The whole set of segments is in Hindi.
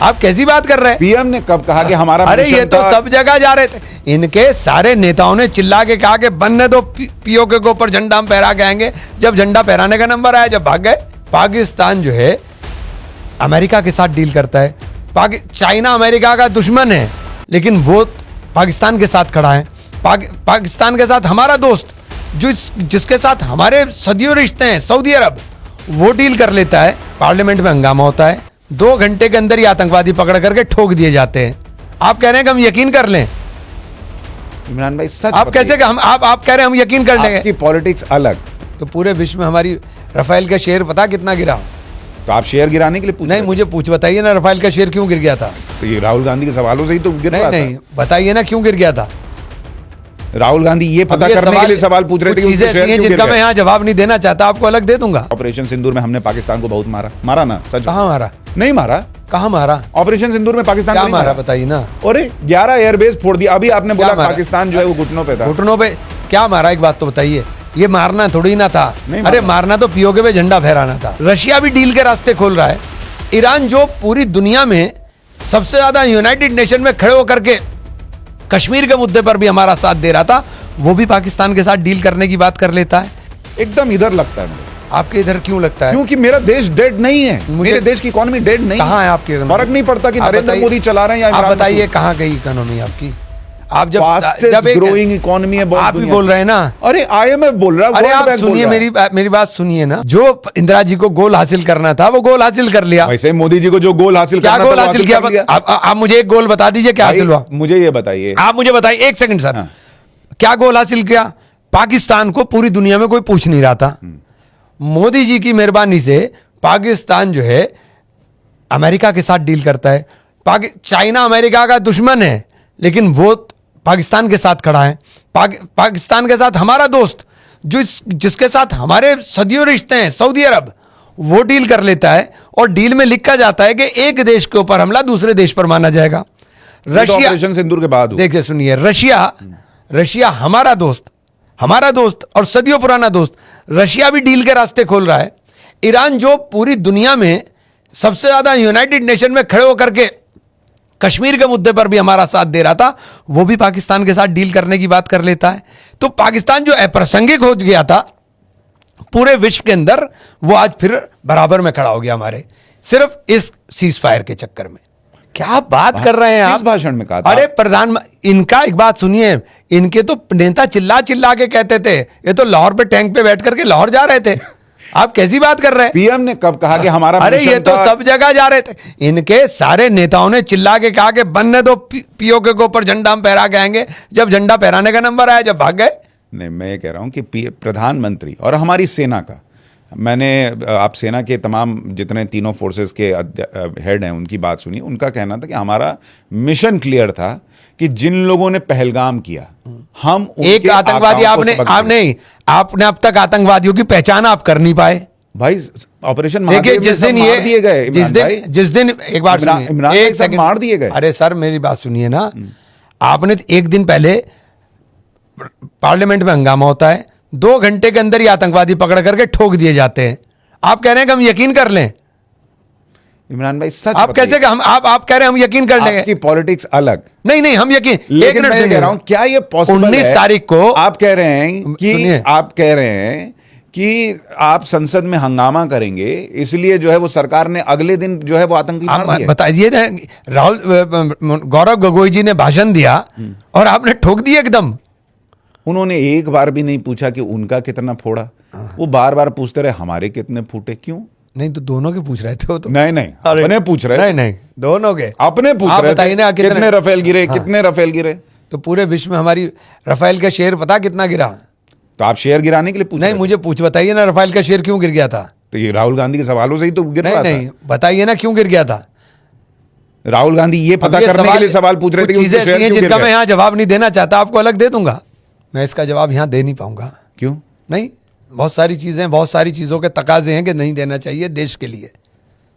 आप कैसी बात कर रहे हैं? पीएम ने कब कहा कि हमारा अरे मिशन ये तो था? सब जगह जा रहे थे। इनके सारे नेताओं ने चिल्ला के कहा कि बनने दो, पीओके के ऊपर झंडा हम फहरा के आएंगे। जब झंडा फहराने का नंबर आया, जब भाग गए। पाकिस्तान जो है अमेरिका के साथ डील करता है। चाइना अमेरिका का दुश्मन है, लेकिन वो पाकिस्तान के साथ खड़ा है। पाकिस्तान के साथ हमारा दोस्त जिसके साथ हमारे सदियों रिश्ते हैं, सऊदी अरब, वो डील कर लेता है। पार्लियामेंट में हंगामा होता है, 2 घंटे के अंदर ही आतंकवादी पकड़ करके ठोक दिए जाते हैं। आप कह रहे हैं कि हम यकीन कर लें? इमरान भाई सच आप कैसे आप कह रहे हैं हम यकीन कर लेंगे? आपकी पॉलिटिक्स अलग। तो पूरे विश्व में हमारी राफेल का शेयर पता कितना गिरा? तो आप शेयर गिराने के लिए पूछ नहीं, मुझे बताइए ना, राफेल का शेयर क्यों गिर गया था? तो ये राहुल गांधी के सवालों से ही तो गिर रहा नहीं, बताइए ना क्यों गिर गया था? राहुल गांधी ये पता करने के लिए सवाल पूछ रहे थे कि चीजें ऐसी हैं जिनका मैं यहाँ जवाब नहीं देना चाहता, आपको अलग दे दूंगा। ऑपरेशन सिंदूर में हमने पाकिस्तान को बहुत मारा ना? सच? कहाँ मारा? नहीं मारा। कहाँ मारा? ऑपरेशन सिंदूर में पाकिस्तान क्या को नहीं मारा बताइए ना। अरे 11 एयरबेस फोड़ दिया। अभी आपने बोला मारा? पाकिस्तान जो है वो घुटनों पे था। घुटनों पे क्या मारा? एक बात तो बताइए। ये मारना थोड़ी ना था। अरे मारना तो पीओके पे झंडा फहराना था। रशिया भी डील के रास्ते खोल रहा है। ईरान जो पूरी दुनिया में सबसे ज्यादा यूनाइटेड नेशन में खड़े होकर के कश्मीर के मुद्दे पर भी हमारा साथ दे रहा था, वो भी पाकिस्तान के साथ डील करने की बात कर लेता है। एकदम इधर लगता है मुझे। आपके इधर क्यों लगता है? क्योंकि मेरा देश डेड नहीं है। मेरे देश की इकोनॉमी डेड नहीं। कहाँ है आपकी इकोनॉमी? फर्क नहीं पड़ता कि नरेंद्र मोदी चला रहे हैं या आप बताइए कहाँ गई इकोनॉमी आपकी? आप जब ग्रोइंग इकोनॉमी है आप भी बोल रहे हैं ना। अरे IMF बोल रहा है। अरे आप सुनिए, मेरी बात सुनिए ना। जो इंदिरा जी को गोल हासिल करना था वो गोल हासिल कर लिया। वैसे मोदी जी को जो गोल हासिल क्या गोल हासिल किया? आप मुझे एक गोल बता दीजिए, क्या हासिल हुआ? मुझे ये बताइए। आप मुझे बताइए, एक सेकंड सर। हाँ। क्या गोल हासिल किया? पाकिस्तान को पूरी दुनिया में कोई पूछ नहीं रहा था। मोदी जी की मेहरबानी से पाकिस्तान जो है अमेरिका के साथ डील करता है। चाइना अमेरिका का दुश्मन है, लेकिन वो पाकिस्तान के साथ खड़ा है। पाकिस्तान के साथ हमारा दोस्त जिसके साथ हमारे सदियों रिश्ते हैं, सऊदी अरब, वो डील कर लेता है। और डील में लिखा जाता है कि एक देश के ऊपर हमला दूसरे देश पर माना जाएगा। रशिया ऑपरेशन सिंदूर के बाद देखिए, सुनिए, रशिया हमारा दोस्त और सदियों पुराना दोस्त। रशिया भी डील के रास्ते खोल रहा है। ईरान जो पूरी दुनिया में सबसे ज्यादा यूनाइटेड नेशन में खड़े होकर के कश्मीर के मुद्दे पर भी हमारा साथ दे रहा था, वो भी पाकिस्तान के साथ डील करने की बात कर लेता है। तो पाकिस्तान जो अप्रासंगिक हो गया था पूरे विश्व के अंदर, वो आज फिर बराबर में खड़ा हो गया हमारे, सिर्फ इस सीज फायर के चक्कर में। क्या बात कर रहे हैं आप? किस भाषण में कहा था? अरे इनका एक बात सुनिए। इनके तो नेता चिल्ला चिल्ला के कहते थे, ये तो लाहौर पे टैंक पे बैठ करके लाहौर जा रहे थे। आप कैसी बात कर रहे हैं? पीएम ने कब कहा कि हमारा अरे ये तो सब जगह जा रहे थे। इनके सारे नेताओं ने चिल्ला के कहा कि बनने दो, पीओके के ऊपर झंडा हम फहरा के आएंगे। जब झंडा फहराने का नंबर आया, जब भाग गए। नहीं, मैं ये कह रहा हूं कि प्रधानमंत्री और हमारी सेना का, मैंने आप सेना के तमाम जितने तीनों फोर्सेस के हेड हैं उनकी बात सुनी। उनका कहना था कि हमारा मिशन क्लियर था कि जिन लोगों ने पहलगाम किया, हम एक आतंकवादी आपने अब तक आतंकवादियों की पहचान आप कर नहीं पाए भाई। ऑपरेशन देखिए, जिस दिन मार दिए गए, जिस दिन एक बार इमरान एक सेकंड मार दिए गए। अरे सर, मेरी बात सुनिए ना। आपने एक दिन पहले पार्लियामेंट में हंगामा होता है, 2 घंटे के अंदर ही आतंकवादी पकड़ करके ठोक दिए जाते हैं। आप कह रहे हैं कि हम यकीन कर लें? इमरान भाई सच आप कैसे आप कह रहे हैं हम यकीन कर लेंगे? आपकी पॉलिटिक्स अलग। नहीं, हम यकीन। एक मिनट मैं कह रहा हूं, क्या ये पॉसिबल है? 19 तारीख को आप कह रहे हैं कि आप संसद में हंगामा करेंगे, इसलिए जो है वो सरकार ने अगले दिन जो है वो आतंकी मार दिए। बताइए ना, गौरव गोगोई जी ने भाषण दिया और आपने ठोक दिया एकदम। उन्होंने एक बार भी नहीं पूछा कि उनका कितना फोड़ा। वो बार बार पूछते रहे हमारे कितने फूटे। क्यों? नहीं, तो दोनों के पूछ रहे थे वो तो। नहीं, अपने पूछ रहे। नहीं, दोनों के अपने पूछ रहे। बताइए ना, कितने राफेल गिरे? कितने राफेल गिरे? तो पूरे विश्व में हमारी राफेल का शेयर पता कितना गिरा? तो आप शेयर गिराने के लिए पूछ नहीं, मुझे बताइए ना, राफेल का शेयर क्यों गिर गया था? तो ये राहुल गांधी के सवालों से ही तो गिर रहा था। नहीं, बताइए ना क्यों गिर गया था? राहुल गांधी ये पता करने के लिए सवाल पूछ रहे थे कि चीजें ऐसी हैं जिनका मैं यहाँ जवाब नहीं देना चाहता, आपको अलग दे दूंगा। मैं इसका जवाब यहाँ दे नहीं पाऊंगा। क्यों? नहीं, बहुत सारी चीजें, बहुत सारी चीजों के तकाजे हैं कि नहीं देना चाहिए देश के लिए।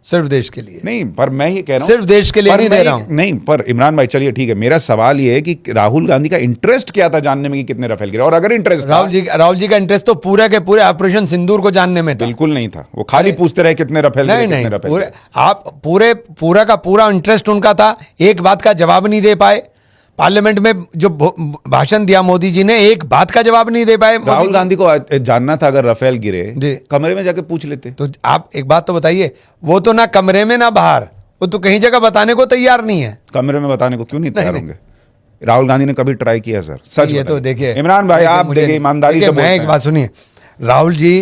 सिर्फ देश के लिए। नहीं, पर मैं ये कह रहा हूं सिर्फ देश के लिए पर नहीं मैं दे रहा हूं। नहीं, पर इमरान भाई चलिए ठीक है, मेरा सवाल ये है कि राहुल गांधी का इंटरेस्ट क्या था जानने में कि कितने राफेल गिरे, और अगर इंटरेस्ट राहुल जी का इंटरेस्ट तो पूरे के पूरे ऑपरेशन सिंदूर को जानने में था। बिल्कुल नहीं था, वो खाली पूछते रहे कितने राफेल गिरे, नहीं कितने नहीं, राफेल पूरे गिरे। आप पूरा का पूरा इंटरेस्ट उनका था। एक बात का जवाब नहीं दे पाए। पार्लियामेंट में जो भाषण दिया मोदी जी ने, एक बात का जवाब नहीं दे पाए। राहुल गांधी को जानना था अगर राफेल गिरे, जी। कमरे में जाके पूछ लेते। तो आप एक बात तो बताइए, वो तो ना कमरे में ना बाहर, वो तो कहीं जगह बताने को तैयार नहीं है। कमरे में बताने को क्यों नहीं तैयार होंगे? राहुल गांधी ने कभी ट्राई किया सर? सच ये तो बताइए। देखिए इमरान भाई, आप देखिए ईमानदारी से मैं एक बात सुनिए, राहुल जी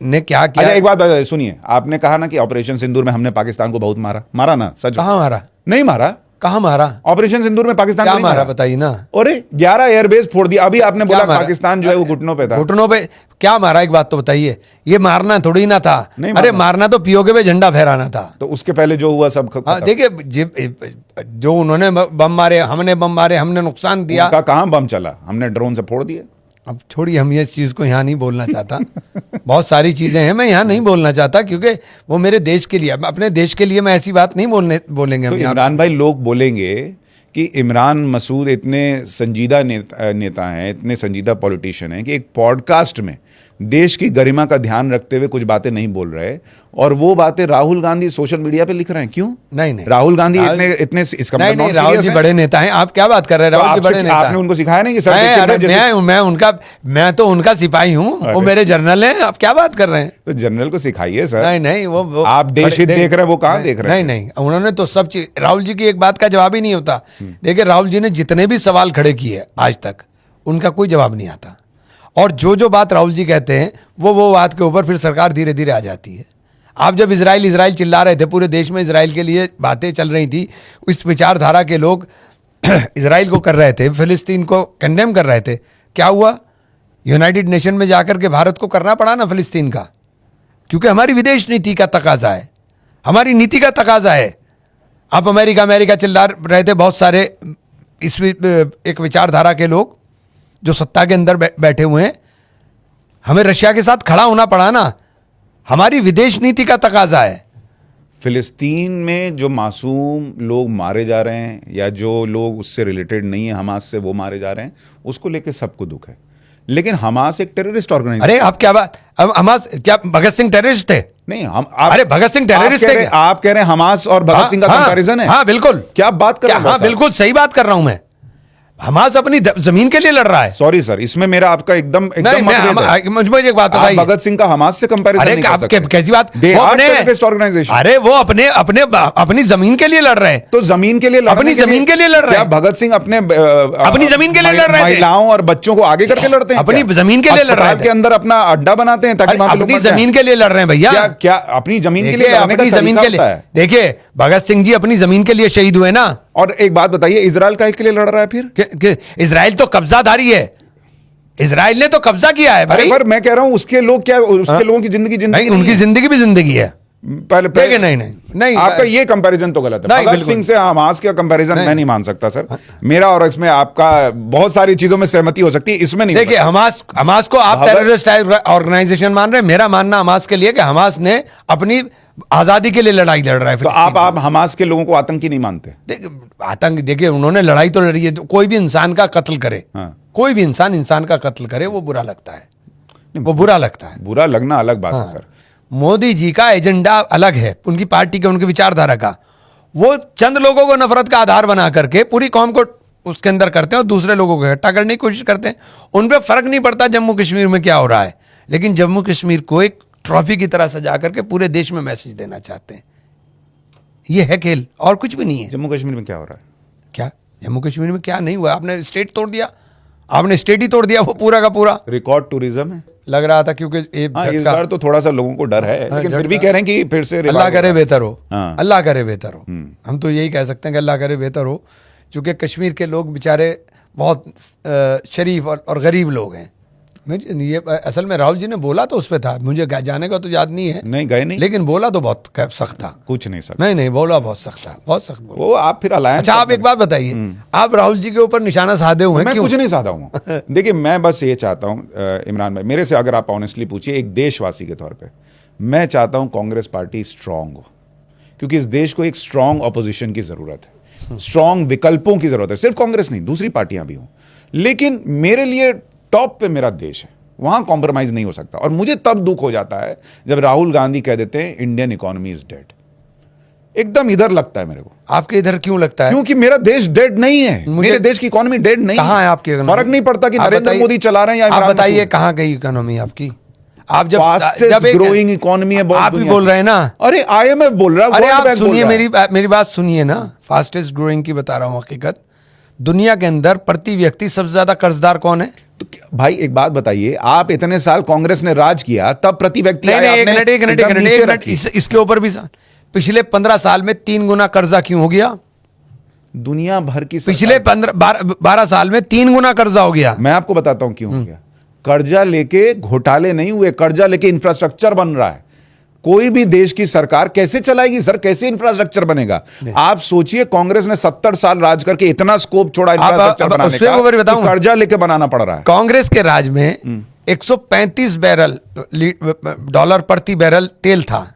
ने क्या किया। अच्छा एक बात बताइए, सुनिए, आपने कहा ना कि ऑपरेशन सिंदूर में हमने पाकिस्तान को बहुत मारा ना? सच? कहाँ मारा? नहीं मारा। कहाँ मारा? ऑपरेशन सिंदूर में पाकिस्तान क्या को नहीं मारा बताइए ना। अरे 11 एयरबेस फोड़ दिया। अभी आपने बोला मारा? पाकिस्तान जो है वो घुटनों पे था। घुटनों पे क्या मारा? एक बात तो बताइए। ये मारना थोड़ी ना था। नहीं अरे मारना। मारना तो पीओके पे झंडा फहराना था। तो उसके पहले जो हुआ सब हाँ देखिए, जो उन्होंने बम मारे, हमने बम मारे, हमने नुकसान दिया। उनका कहाँ बम चला? हमने ड्रोन से फोड़ दिए। अब छोड़िए, हम ये इस चीज़ को यहाँ नहीं बोलना चाहता। बहुत सारी चीज़ें हैं, मैं यहाँ नहीं बोलना चाहता, क्योंकि वो मेरे देश के लिए, अपने देश के लिए मैं ऐसी बात नहीं बोलेंगे तो हम यहाँ। इमरान भाई, लोग बोलेंगे कि इमरान मसूद इतने संजीदा नेता हैं, इतने संजीदा पॉलिटिशियन हैं कि एक पॉडकास्ट में देश की गरिमा का ध्यान रखते हुए कुछ बातें नहीं बोल रहे, और वो बातें राहुल गांधी सोशल मीडिया पे लिख रहे हैं। क्यों? नहीं राहुल गांधी इतने इसका नहीं, राहुल जी बड़े नेता हैं। आप क्या बात कर रहे हैं? राहुल जी बड़े नेता आपने उनको सिखाया नहीं कि सर मैं तो उनका सिपाही हूँ, वो मेरे जनरल हैं। आप क्या बात कर रहे हैं? तो जनरल को सिखाइए सर। नहीं, वो आप देश हित देख रहे हैं, वो कहाँ देख रहे हैं? नहीं, उन्होंने तो सब चीज, राहुल जी की एक बात का जवाब ही नहीं होता। देखिए, राहुल जी ने जितने भी सवाल खड़े किए आज तक, उनका कोई जवाब नहीं आता। और जो बात राहुल जी कहते हैं, वो बात के ऊपर फिर सरकार धीरे धीरे आ जाती है। आप जब इजराइल चिल्ला रहे थे, पूरे देश में इजराइल के लिए बातें चल रही थी, इस विचारधारा के लोग इजराइल को कर रहे थे, फिलिस्तीन को कंडेम कर रहे थे। क्या हुआ? यूनाइटेड नेशन में जाकर के भारत को करना पड़ा ना फिलिस्तीन का, क्योंकि हमारी विदेश नीति का तकाजा है, हमारी नीति का तकाजा है। आप अमेरिका चिल्ला रहे थे बहुत सारे इस एक विचारधारा के लोग जो सत्ता के अंदर बैठे हुए हैं। हमें रशिया के साथ खड़ा होना पड़ा ना, हमारी विदेश नीति का तकाजा है। फिलिस्तीन में जो मासूम लोग मारे जा रहे हैं, या जो लोग उससे रिलेटेड नहीं है, हमास से, वो मारे जा रहे हैं, उसको लेके सबको दुख है। लेकिन हमास एक टेररिस्ट ऑर्गेनाइजेशन। अरे आप क्या बात, अब हमास क्या भगत सिंह टेररिस्ट थे? नहीं, अरे भगत सिंह टेररिस्ट थे? आप कह रहे हैं हमास और भगत सिंह का कंपैरिजन है? हाँ बिल्कुल। क्या बात कर रहे हैं? हाँ बिल्कुल सही बात कर रहा हूं मैं। हमास अपनी जमीन के लिए लड़ रहा है। सॉरी सर, इसमें मेरा आपका एकदम मुझे एक बात बताइए, भगत सिंह का हमास से कंपैरिजन नहीं कर सकते। कैसी बात? ऑर्गेनाइजेशन। अरे वो अपनी जमीन के लिए लड़ रहे हैं। तो जमीन के लिए, अपनी जमीन के लिए लड़ रहे हैं। भगत सिंह अपनी जमीन के लिए लड़ रहे थे? महिलाओं और बच्चों को आगे करके लड़ते हैं? अपनी जमीन के लिए लड़ रहे हैं, के अंदर अपना अड्डा बनाते हैं ताकि अपनी जमीन के लिए लड़ रहे हैं भैया। क्या अपनी जमीन के लिए? अपनी जमीन के लिए। देखिए, भगत सिंह जी अपनी जमीन के लिए शहीद हुए ना। और एक बात बताइए, इजराइल का इसके लिए लड़ रहा है फिर? इजराइल तो कब्जाधारी है, इजराइल ने तो कब्जा किया है भाई। पर मैं कह रहा हूं, उसके लोग क्या, उसके लोगों की जिंदगी उनकी जिंदगी भी जिंदगी है। पहले नहीं, आपका ये कंपैरिजन तो गलत है। भगत सिंह से हमास का कंपैरिजन मैं नहीं मान सकता सर। मेरा और इसमें आपका बहुत सारी चीजों में सहमति हो सकती है, इसमें नहीं। देखिए, हमास को आप टेररिस्ट ऑर्गेनाइजेशन मान रहे हैं। मेरा मानना हमास के लिए कि हमास ने अपनी आजादी के लिए लड़ाई लड़ रहा है। तो आप हमास के लोगों को आतंकी नहीं मानते? देखिए, उन्होंने लड़ाई तो लड़ी है। कोई भी इंसान का कत्ल करे, कोई भी इंसान का कत्ल करे, वो बुरा लगता है, वो बुरा लगता है। बुरा लगना अलग बात है सर। मोदी जी का एजेंडा अलग है, उनकी पार्टी के, उनकी विचारधारा का। वो चंद लोगों को नफरत का आधार बना करके पूरी कौम को उसके अंदर करते हैं और दूसरे लोगों को इकट्ठा करने की कोशिश करते हैं। उन पर फर्क नहीं पड़ता जम्मू कश्मीर में क्या हो रहा है, लेकिन जम्मू कश्मीर को एक ट्रॉफी की तरह सजा करके पूरे देश में मैसेज देना चाहते हैं। ये है खेल, और कुछ भी नहीं है। जम्मू कश्मीर में क्या हो रहा है? क्या जम्मू कश्मीर में क्या नहीं हुआ? आपने स्टेट तोड़ दिया, आपने स्टेट ही तोड़ दिया, वो पूरा का पूरा। रिकॉर्ड टूरिज्म है लग रहा था, क्योंकि इस बार तो थोड़ा सा लोगों को डर है, लेकिन फिर भी कह रहे हैं कि फिर से अल्लाह करे बेहतर हो। अल्लाह करे बेहतर हो। हम तो यही कह सकते हैं कि अल्लाह करे बेहतर हो, क्योंकि कश्मीर के लोग बेचारे बहुत शरीफ और गरीब लोग हैं। ये असल में राहुल जी ने बोला तो उस पर था, मुझे जाने का तो याद नहीं है। नहीं गए नहीं, लेकिन बोला तो बहुत सख्त था। कुछ नहीं सर, नहीं बोला बहुत सख्त था, बहुत सख्त बोला। वो आप फिर अलायंस। अच्छा, आप एक बात बताइए, आप राहुल जी के ऊपर निशाना साधे हुए हैं? मैं कुछ नहीं साधा हूँ। देखिए, मैं बस ये चाहता हूँ इमरान भाई, मेरे से अगर आप ऑनेस्टली पूछिए, एक देशवासी के तौर पर मैं चाहता हूँ कांग्रेस पार्टी स्ट्रांग हो। क्योंकि इस देश को एक स्ट्रांग ऑपोजिशन की जरूरत है, स्ट्रांग विकल्पों की जरूरत है। सिर्फ कांग्रेस नहीं, दूसरी पार्टियां भी हों, लेकिन मेरे लिए टॉप पे मेरा देश है, वहां कॉम्प्रोमाइज नहीं हो सकता। और मुझे तब दुख हो जाता है जब राहुल गांधी कह देते हैं इंडियन इकोनॉमी इज डेड। एकदम इधर लगता है मेरे को। आपके इधर क्यों लगता है? क्योंकि मेरा देश डेड नहीं है, मेरे देश की इकोनॉमी डेड नहीं कहाँ है आपकी इकोनॉमी? फर्क नहीं पड़ता कि आप नरेंद्र बताइए- मोदी चला रहे हैं या आप इमरान बताइए मसूद। कहाँ गई इकोनॉमी आपकी? आप जब फास्टेस्ट ग्रोइंग इकोनॉमी है बहुत आप भी दुनिया बोल की। रहे हैं ना। अरे IMF बोल रहा है, अरे World आप Bank बोल सुनिए, रहा है। मेरी बात सुनिए ना। फास्टेस्ट ग्रोइंग की बता रहा हूं हकीकत। दुनिया के अंदर प्रति व्यक्ति सबसे ज्यादा कर्जदार कौन है? तो भाई एक बात बताइए, आप इतने साल कांग्रेस ने राज किया, तब प्रति व्यक्ति नहीं आय नहीं, एक आपने मिनट एक मिनट एकदम एक मिनट नीचे एक मिनट, रखी। इसके ऊपर भी पिछले 15 साल में 3 गुना कर्जा क्यों हो गया? दुनिया भर की पिछले 12 साल में 3 गुना कर्जा हो गया। मैं आपको बताता हूं क्यों हो गया। कर्जा लेके घोटाले नहीं हुए, कर्जा लेके इंफ्रास्ट्रक्चर बन रहा है। कोई भी देश की सरकार कैसे चलाएगी सर, कैसे इंफ्रास्ट्रक्चर बनेगा? आप सोचिए, कांग्रेस ने 70 साल राज करके इतना स्कोप छोड़ा इंफ्रास्ट्रक्चर बनाने उसपे ऊपर बताऊं, का, कर्जा लेके बनाना पड़ रहा है। कांग्रेस के राज में 135 बैरल डॉलर प्रति बैरल तेल था।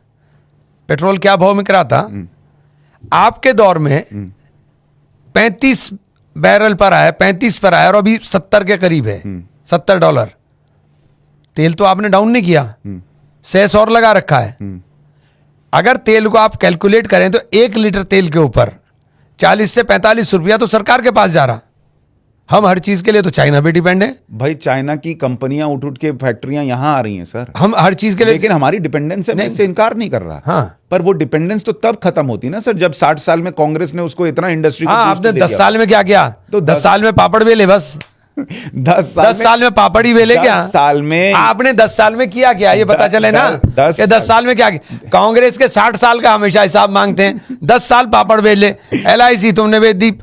पेट्रोल क्या भाव में करा था? आपके दौर में 35 बैरल पर आया, 35 पर आया और अभी 70 के करीब है, $70। तेल तो आपने डाउन नहीं किया, सेस और लगा रखा है। अगर तेल को आप कैलकुलेट करें तो 1 लीटर तेल के ऊपर 40 से 45 रुपया तो सरकार के पास जा रहा। हम हर चीज के लिए तो चाइना पे डिपेंड है। भाई चाइना की कंपनियां उठ उठ के फैक्ट्रियां यहां आ रही हैं सर, हम हर चीज के लिए, लेकिन हमारी डिपेंडेंस है, मैं इससे इनकार नहीं कर रहा। हाँ। पर वो डिपेंडेंस तो तब खत्म होती ना सर, जब 60 साल में कांग्रेस ने उसको इतना इंडस्ट्री को हाँ, boost आपने दे 10 दिया। साल में क्या किया? तो 10 साल में पापड़ बेले बस। 10 10 साल में पापड़ ही बेले 10 क्या? साल में आपने 10 साल में किया क्या, ये पता चले ना। 10 साल में क्या किया? कांग्रेस के 60 साल का हमेशा हिसाब मांगते हैं। 10 साल पापड़ बेच ले, LIC तुमने बेच दी,